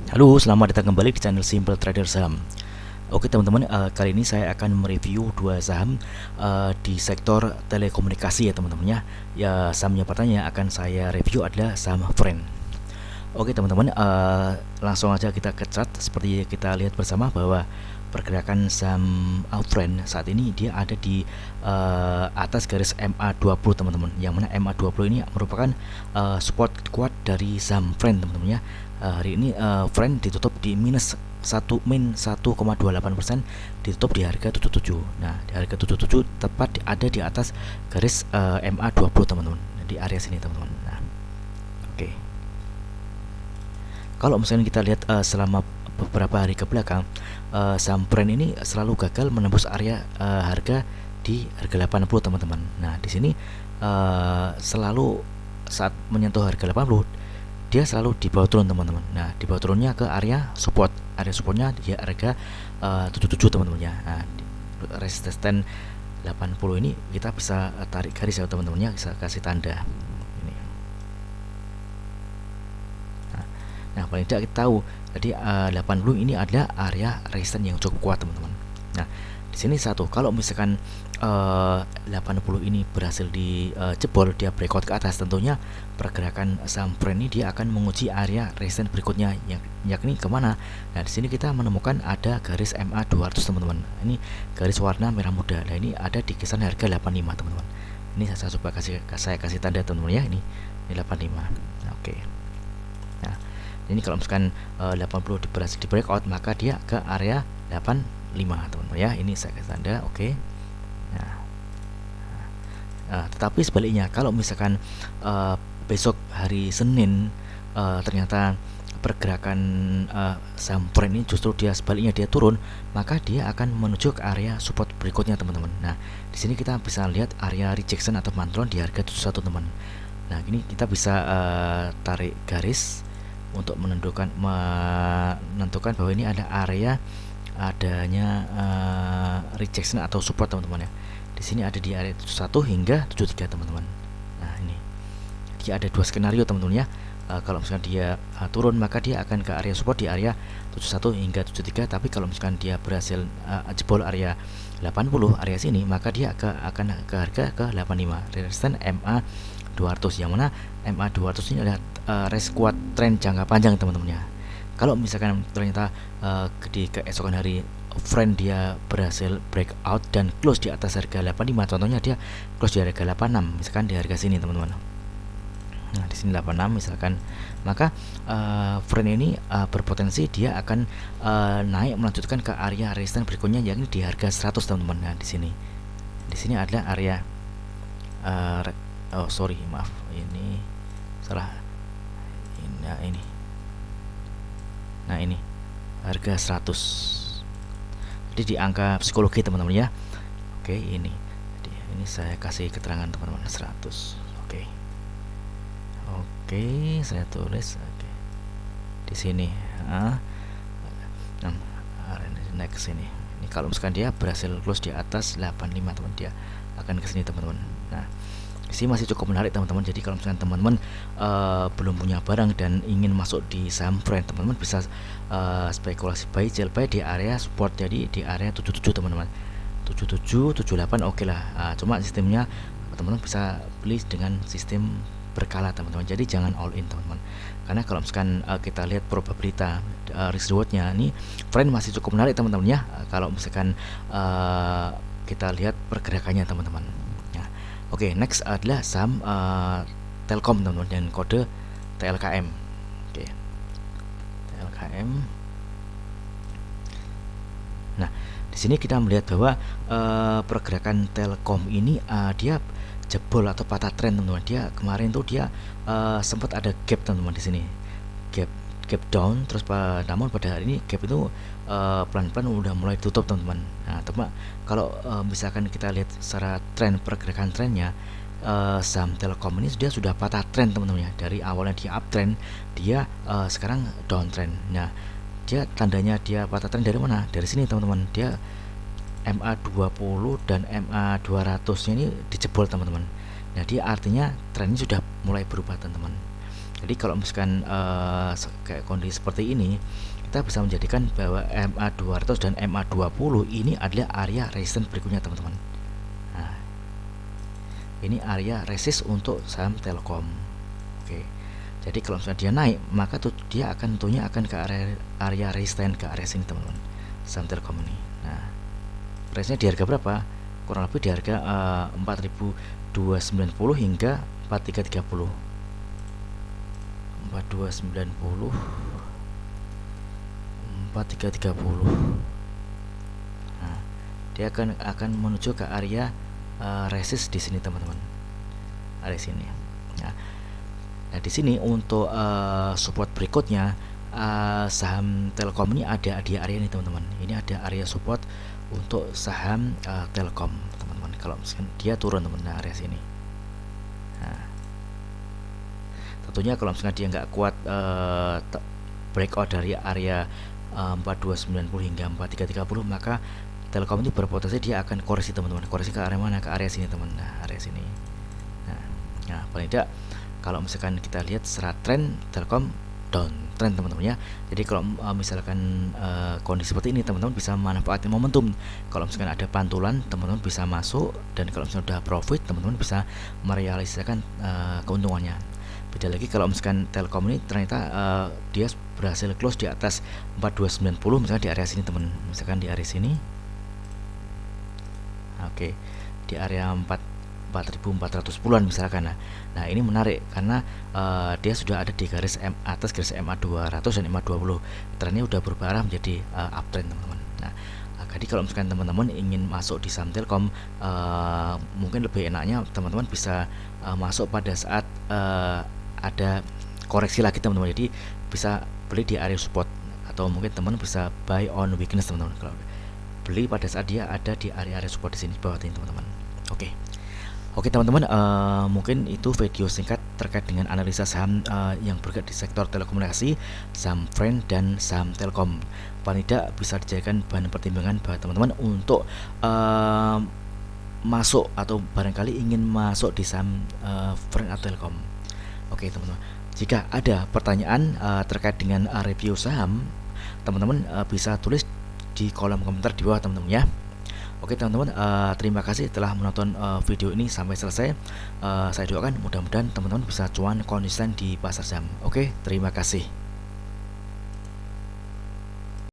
Halo, selamat datang kembali di channel Simple Trader Saham. Oke teman-teman, kali ini saya akan mereview dua saham di sektor telekomunikasi ya teman-teman ya. Ya, saham yang pertama yang akan saya review adalah saham Friend. Oke teman-teman, langsung aja kita ke chart. Seperti kita lihat bersama bahwa pergerakan saham Friend saat ini dia ada di atas garis MA20 teman-teman. Yang mana MA20 ini merupakan support kuat dari saham Friend teman-teman ya. Hari ini Friend ditutup di min 1,28%, ditutup di harga 77. Nah, di harga 77 tepat ada di atas garis MA20 teman-teman. Di area sini teman-teman. Nah, oke. Kalau misalnya kita lihat selama beberapa hari ke belakang, saham Friend ini selalu gagal menembus area harga di harga 80 teman-teman. Nah, di sini selalu saat menyentuh harga 80 dia selalu di bawah turun teman-teman. Nah, di bawah turunnya ke area support. Area supportnya di harga 77 teman-teman ya. Nah, resisten 80 ini kita bisa tarik garis ya teman-teman ya, bisa kasih tanda ini. Nah, paling tidak kita tahu jadi 80 ini adalah area resisten yang cukup kuat teman-teman. Nah, di sini satu, kalau misalkan 80 ini berhasil dijebol, dia breakout ke atas, tentunya pergerakan saham Friend ini dia akan menguji area resisten berikutnya yakni kemana. Nah, di sini kita menemukan ada garis MA 200 teman-teman. Ini garis warna merah muda. Nah, ini ada di kisaran harga 85 teman-teman. Ini saya coba saya kasih tanda teman-teman ya, ini 85. Nah, oke. Nah, ini kalau misalkan 80 berhasil di breakout, maka dia ke area 85 teman-teman ya. Ini saya kasih tanda, oke. Tetapi sebaliknya, kalau misalkan besok hari Senin ternyata pergerakan saham Friend ini justru dia sebaliknya dia turun, maka dia akan menuju ke area support berikutnya teman-teman. Nah, di sini kita bisa lihat area rejection atau mantron di harga 71 teman. Nah, ini kita bisa tarik garis untuk menentukan bahwa ini ada area adanya rejection atau support teman-teman ya. Di sini ada di area 71 hingga 73 teman-teman. Nah, ini dia ada dua skenario teman-teman ya. Kalau misalkan dia turun, maka dia akan ke area support di area 71 hingga 73. Tapi kalau misalkan dia berhasil jebol area 80 area sini, maka dia akan ke harga ke 85 resisten MA 200, yang mana MA 200 ini adalah res kuat tren jangka panjang teman-teman ya. Kalau misalkan ternyata di keesokan hari Friend dia berhasil breakout dan close di atas harga 85, contohnya dia close di harga 86, misalkan di harga sini teman-teman. Nah, di sini 86 misalkan, maka Friend ini berpotensi dia akan naik melanjutkan ke area resistance berikutnya yakni di harga 100 teman-teman. Nah, di sini adalah area maaf, ini salah. Nah, ini harga 100. Jadi di angka psikologi teman-teman ya. Oke, ini. Jadi ini saya kasih keterangan teman-teman 100. Oke. Oke, saya tulis. Oke. Di sini. Next ini. Ini kalau misalkan dia berhasil close di atas 85 teman, dia akan ke sini teman-teman. Nah, di sini masih cukup menarik teman-teman. Jadi kalau misalkan teman-teman belum punya barang dan ingin masuk di saham Friend, teman-teman bisa spekulasi buy sell buy di area support, jadi di area 77 teman-teman. 77 78 oke lah. Cuma sistemnya teman-teman bisa beli dengan sistem berkala teman-teman. Jadi jangan all in teman-teman. Karena kalau misalkan kita lihat probabilitas risk rewardnya, ini Friend masih cukup menarik teman-teman ya. Kalau misalkan kita lihat pergerakannya teman-teman. Oke, next adalah saham Telkom teman-teman dan kode TLKM. Oke, TLKM. Nah, di sini kita melihat bahwa pergerakan Telkom ini dia jebol atau patah tren teman-teman. Dia kemarin tuh dia sempat ada gap teman-teman di sini, gap down, terus namun pada hari ini gap itu pelan-pelan udah mulai tutup teman-teman. Nah, teman, kalau misalkan kita lihat secara tren pergerakan trennya, saham Telkom ini sudah patah tren teman-teman ya. Dari awalnya dia uptrend, dia sekarang downtrend. Nah, dia tandanya dia patah tren dari mana? Dari sini teman-teman. Dia MA20 dan MA200 nya ini dijebol teman-teman. Nah, dia artinya trennya sudah mulai berubah teman-teman. Jadi kalau misalkan kayak kondisi seperti ini, kita bisa menjadikan bahwa MA200 dan MA20 ini adalah area resistance berikutnya teman-teman. Nah, ini area resist untuk saham Telkom. Oke. Jadi kalau misalnya dia naik, maka dia akan tentunya akan ke area resistance, ke area sini teman-teman. Saham Telkom ini. Nah, price-nya di harga berapa? Kurang lebih di harga 4.290 hingga 4.330. 4.290 4.330. Nah, dia akan menuju ke area resist di sini teman-teman. Area sini. Nah, di sini untuk support berikutnya saham Telkom ini ada di area ini teman-teman. Ini ada area support untuk saham Telkom teman-teman. Kalau misalkan dia turun teman-teman, area sini. Nah, tentunya kalau misalkan dia nggak kuat breakout dari area 4290 hingga 4330, maka Telkom ini berpotensi dia akan koreksi teman-teman. Koreksi ke area mana? Ke area sini teman. Nah, area sini. Nah, paling tidak kalau misalkan kita lihat secara tren Telkom downtrend teman-teman ya. Jadi kalau misalkan kondisi seperti ini teman-teman bisa memanfaatkan momentum. Kalau misalkan ada pantulan teman-teman bisa masuk, dan kalau misalkan sudah profit teman-teman bisa merealisasikan keuntungannya. Beda lagi kalau misalkan Telkom ini ternyata dia berhasil close di atas 4290 misalkan di area sini teman. Misalkan di area sini. Oke. Di area 4.400-an misalkan. Nah, ini menarik karena dia sudah ada di garis atas garis MA200 dan MA20. Trennya udah berubah menjadi uptrend teman-teman. Nah, jadi kalau misalkan teman-teman ingin masuk di saham Telkom, mungkin lebih enaknya teman-teman bisa masuk pada saat ada koreksi lagi teman-teman. Jadi bisa beli di area support, atau mungkin teman-teman bisa buy on weakness teman-teman. Kalau beli pada saat dia ada di area-area support di sini bawah ini teman-teman. Oke teman-teman, mungkin itu video singkat terkait dengan analisa saham yang bergerak di sektor telekomunikasi, saham Frame dan saham Telkom. Paling tidak bisa dijadikan bahan pertimbangan buat teman-teman untuk masuk atau barangkali ingin masuk di saham Frame atau Telkom. Oke teman-teman, jika ada pertanyaan terkait dengan review saham, teman-teman bisa tulis di kolom komentar di bawah teman-teman ya. Oke teman-teman, terima kasih telah menonton video ini sampai selesai. Saya doakan mudah-mudahan teman-teman bisa cuan konsisten di pasar saham. Oke, terima kasih.